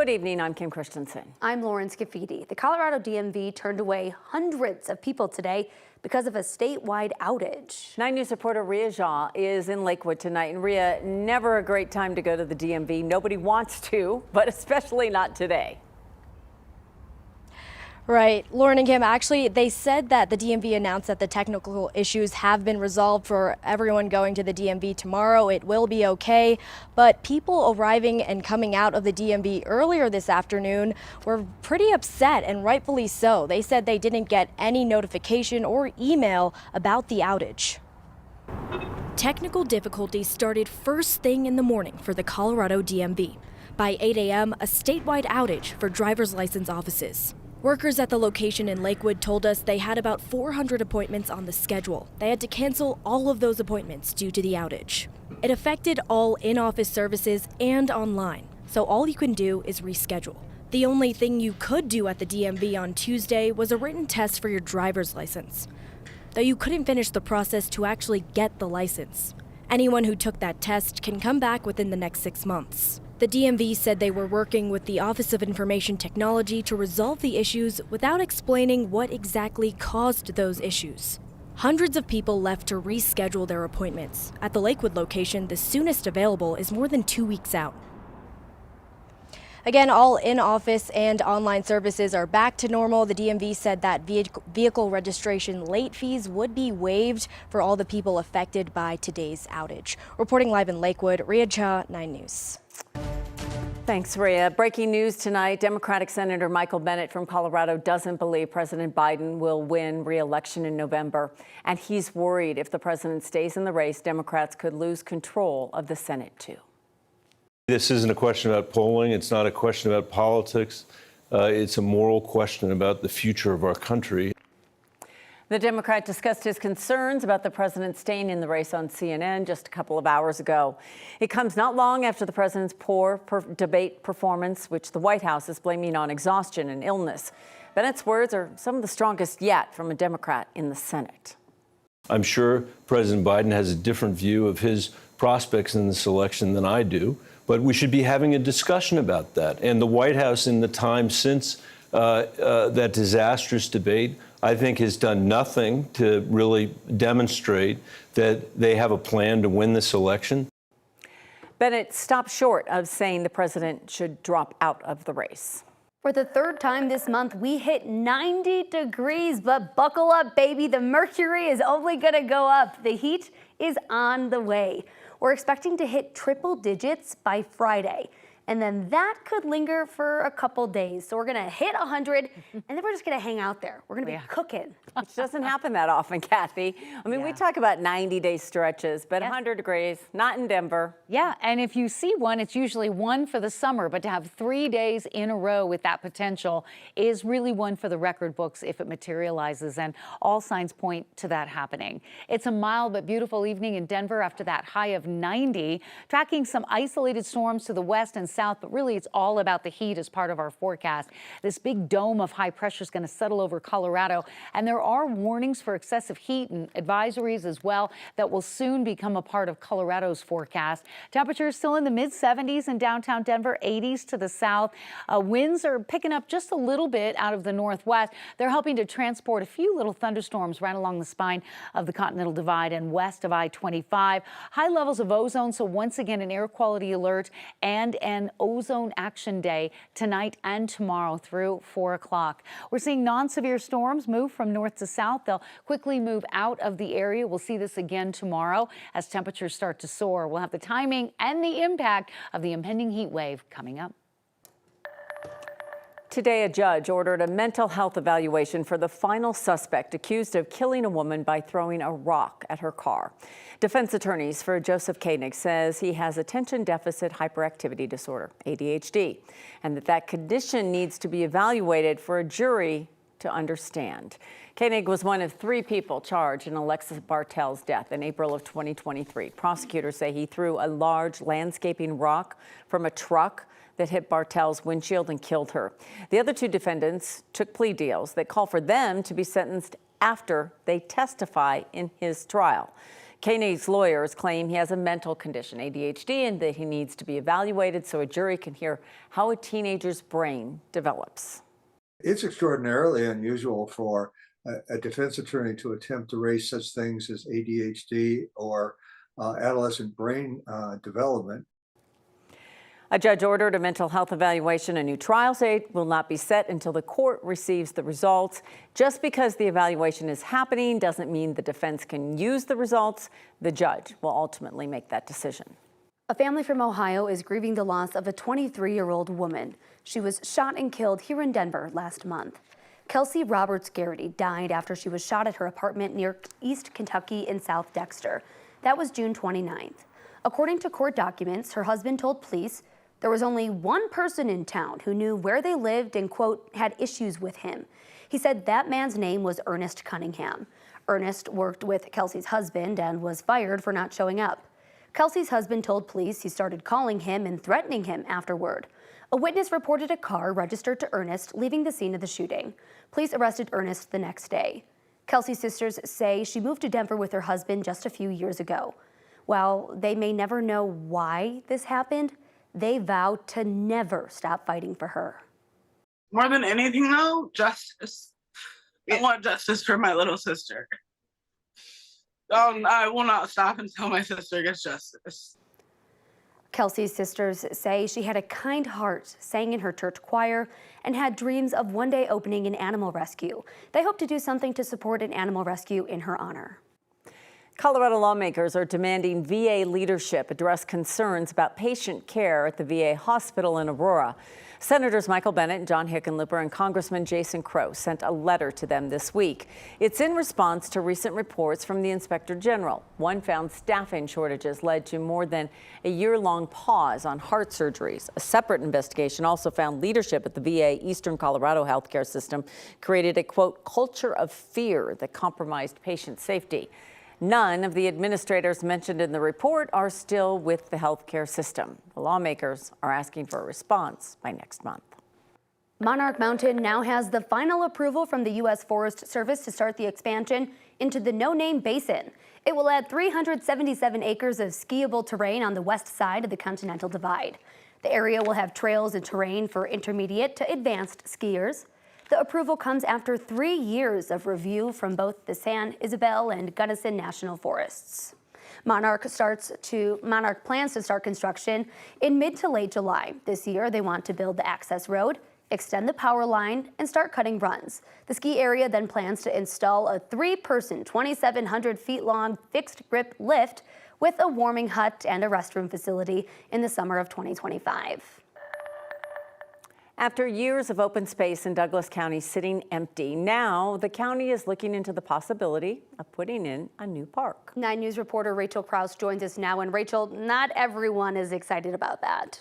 Good evening, I'm Kim Christensen. I'm Lauren Scafidi. The Colorado DMV turned away hundreds of people today because of a statewide outage. 9 News reporter Ria Jha is in Lakewood tonight. And Ria, never a great time to go to the DMV. Nobody wants to, but especially not today. Right. Lauren and Kim, actually, they said that the DMV announced that the technical issues have been resolved for everyone going to the DMV tomorrow. It will be okay. But people arriving and coming out of the DMV earlier this afternoon were pretty upset, and rightfully so. They said they didn't get any notification or email about the outage. Technical difficulties started first thing in the morning for the Colorado DMV. By 8 a.m., a statewide outage for driver's license offices. Workers at the location in Lakewood told us they had about 400 appointments on the schedule. They had to cancel all of those appointments due to the outage. It affected all in-office services and online, so all you can do is reschedule. The only thing you could do at the DMV on Tuesday was a written test for your driver's license, though you couldn't finish the process to actually get the license. Anyone who took that test can come back within the next 6 months. The DMV said they were working with the Office of Information Technology to resolve the issues without explaining what exactly caused those issues. Hundreds of people left to reschedule their appointments. At the Lakewood location, the soonest available is more than 2 weeks out. Again, all in-office and online services are back to normal. The DMV said that vehicle registration late fees would be waived for all the people affected by today's outage. Reporting live in Lakewood, Ria Jha, 9 News. Thanks, Ria. Breaking news tonight, Democratic Senator Michael Bennet from Colorado doesn't believe President Biden will win re-election in November. And he's worried if the president stays in the race, Democrats could lose control of the Senate, too. This isn't a question about polling. It's not a question about politics. It's a moral question about the future of our country. The Democrat discussed his concerns about the president staying in the race on CNN just a couple of hours ago. It comes not long after the president's poor debate performance, which the White House is blaming on exhaustion and illness. Bennett's words are some of the strongest yet from a Democrat in the Senate. I'm sure President Biden has a different view of his prospects in this election than I do, but we should be having a discussion about that. And the White House, in the time since that disastrous debate, I think has done nothing to really demonstrate that they have a plan to win this election. Bennett stopped short of saying the president should drop out of the race. For the third time this month, we hit 90 degrees, but buckle up, baby. The mercury is only going to go up. The heat is on the way. We're expecting to hit triple digits by Friday. And then that could linger for a couple days. So we're going to hit 100, and then we're just going to hang out there. We're going to be cooking. Which doesn't happen that often, Kathy. I mean, we talk about 90-day stretches, but 100 degrees, not in Denver. Yeah, and if you see one, it's usually one for the summer, but to have 3 days in a row with that potential is really one for the record books if it materializes, and all signs point to that happening. It's a mild but beautiful evening in Denver after that high of 90, tracking some isolated storms to the west and south, but really it's all about the heat as part of our forecast. This big dome of high pressure is going to settle over Colorado, and there are warnings for excessive heat and advisories as well that will soon become a part of Colorado's forecast. Temperatures still in the mid-70s in downtown Denver, 80s to the south. Winds are picking up just a little bit out of the northwest. They're helping to transport a few little thunderstorms right along the spine of the Continental Divide and west of I-25. High levels of ozone, so once again an air quality alert and an ozone action day tonight and tomorrow through 4 o'clock. We're seeing non-severe storms move from north to south. They'll quickly move out of the area. We'll see this again tomorrow as temperatures start to soar. We'll have the timing and the impact of the impending heat wave coming up. Today, a judge ordered a mental health evaluation for the final suspect accused of killing a woman by throwing a rock at her car. Defense attorneys for Joseph Koenig says he has attention deficit hyperactivity disorder, ADHD, and that condition needs to be evaluated for a jury to understand. Koenig was one of 3 people charged in Alexis Bartel's death in April of 2023. Prosecutors say he threw a large landscaping rock from a truck that hit Bartel's windshield and killed her. The other 2 defendants took plea deals that call for them to be sentenced after they testify in his trial. Koenig's lawyers claim he has a mental condition, ADHD, and that he needs to be evaluated so a jury can hear how a teenager's brain develops. It's extraordinarily unusual for a defense attorney to attempt to raise such things as ADHD or adolescent brain development. A judge ordered a mental health evaluation. A new trial date will not be set until the court receives the results. Just because the evaluation is happening doesn't mean the defense can use the results. The judge will ultimately make that decision. A family from Ohio is grieving the loss of a 23-year-old woman. She was shot and killed here in Denver last month. Kelsey Roberts Garrity died after she was shot at her apartment near East Kentucky in South Dexter. That was June 29th. According to court documents, her husband told police there was only one person in town who knew where they lived and, quote, had issues with him. He said that man's name was Ernest Cunningham. Ernest worked with Kelsey's husband and was fired for not showing up. Kelsey's husband told police he started calling him and threatening him afterward. A witness reported a car registered to Ernest leaving the scene of the shooting. Police arrested Ernest the next day. Kelsey's sisters say she moved to Denver with her husband just a few years ago. While they may never know why this happened, they vow to never stop fighting for her. More than anything, though, justice. I want justice for my little sister. I will not stop until my sister gets justice. Kelsey's sisters say she had a kind heart, sang in her church choir, and had dreams of one day opening an animal rescue. They hope to do something to support an animal rescue in her honor. Colorado lawmakers are demanding VA leadership address concerns about patient care at the VA hospital in Aurora. Senators Michael Bennet, John Hickenlooper, and Congressman Jason Crow sent a letter to them this week. It's in response to recent reports from the Inspector General. One found staffing shortages led to more than a year-long pause on heart surgeries. A separate investigation also found leadership at the VA Eastern Colorado healthcare system created a, quote, culture of fear that compromised patient safety. None of the administrators mentioned in the report are still with the healthcare system. The lawmakers are asking for a response by next month. Monarch Mountain now has the final approval from the U.S. Forest Service to start the expansion into the No Name Basin. It will add 377 acres of skiable terrain on the west side of the Continental Divide. The area will have trails and terrain for intermediate to advanced skiers. The approval comes after 3 years of review from both the San Isabel and Gunnison National Forests. Monarch plans to start construction in mid to late July. This year, they want to build the access road, extend the power line, and start cutting runs. The ski area then plans to install a 3-person, 2,700 feet long fixed grip lift with a warming hut and a restroom facility in the summer of 2025. After years of open space in Douglas County sitting empty, now the county is looking into the possibility of putting in a new park. 9 News reporter Rachel Krause joins us now. And Rachel, not everyone is excited about that.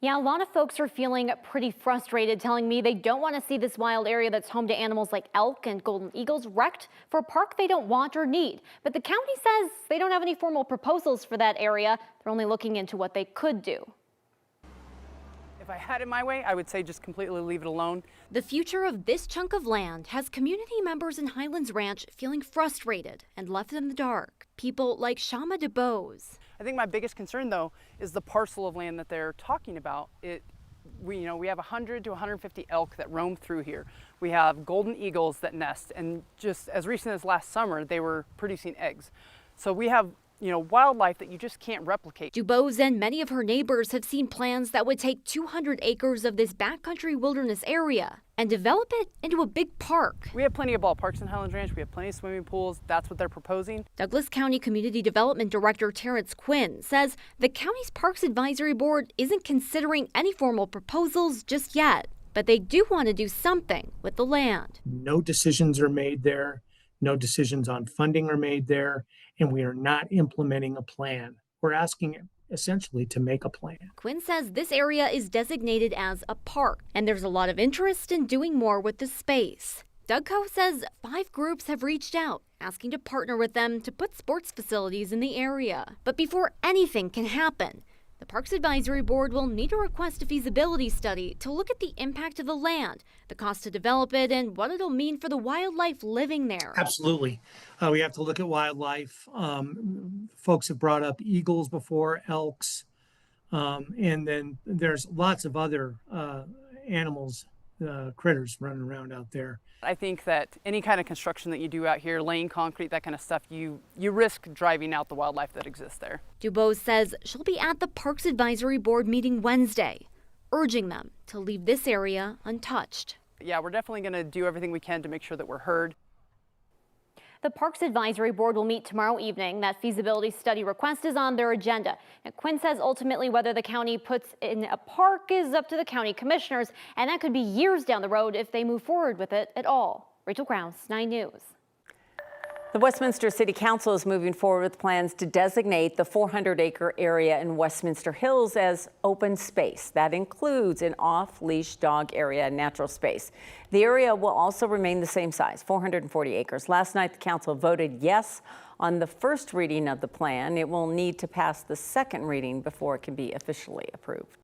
Yeah, a lot of folks are feeling pretty frustrated, telling me they don't want to see this wild area that's home to animals like elk and golden eagles wrecked for a park they don't want or need. But the county says they don't have any formal proposals for that area. They're only looking into what they could do. If I had it my way, I would say just completely leave it alone. The future of this chunk of land has community members in Highlands Ranch feeling frustrated and left in the dark. People like Shama DeBose. I think my biggest concern, though, is the parcel of land that they're talking about. We have 100 to 150 elk that roam through here. We have golden eagles that nest, and just as recent as last summer, they were producing eggs. So we have wildlife that you just can't replicate. DuBose and many of her neighbors have seen plans that would take 200 acres of this backcountry wilderness area and develop it into a big park. We have plenty of ballparks in Highlands Ranch. We have plenty of swimming pools. That's what they're proposing. Douglas County Community Development Director Terrence Quinn says the county's Parks Advisory Board isn't considering any formal proposals just yet, but they do want to do something with the land. No decisions are made there. No decisions on funding are made there, and we are not implementing a plan. We're asking essentially to make a plan. Quinn says this area is designated as a park, and there's a lot of interest in doing more with the space. Dougco says 5 groups have reached out, asking to partner with them to put sports facilities in the area. But before anything can happen, The Parks Advisory Board will need to request a feasibility study to look at the impact of the land, the cost to develop it, and what it'll mean for the wildlife living there. Absolutely. We have to look at wildlife. Folks have brought up eagles before, elks, and then there's lots of other animals, critters running around out there. I think that any kind of construction that you do out here, laying concrete, that kind of stuff, you risk driving out the wildlife that exists there. Dubose says she'll be at the Parks Advisory Board meeting Wednesday, urging them to leave this area untouched. Yeah, we're definitely going to do everything we can to make sure that we're heard. The Parks Advisory Board will meet tomorrow evening. That feasibility study request is on their agenda. And Quinn says ultimately whether the county puts in a park is up to the county commissioners, and that could be years down the road if they move forward with it at all. Rachel Krause, 9 News. The Westminster City Council is moving forward with plans to designate the 400-acre area in Westminster Hills as open space. That includes an off-leash dog area and natural space. The area will also remain the same size, 440 acres. Last night, the council voted yes on the first reading of the plan. It will need to pass the second reading before it can be officially approved.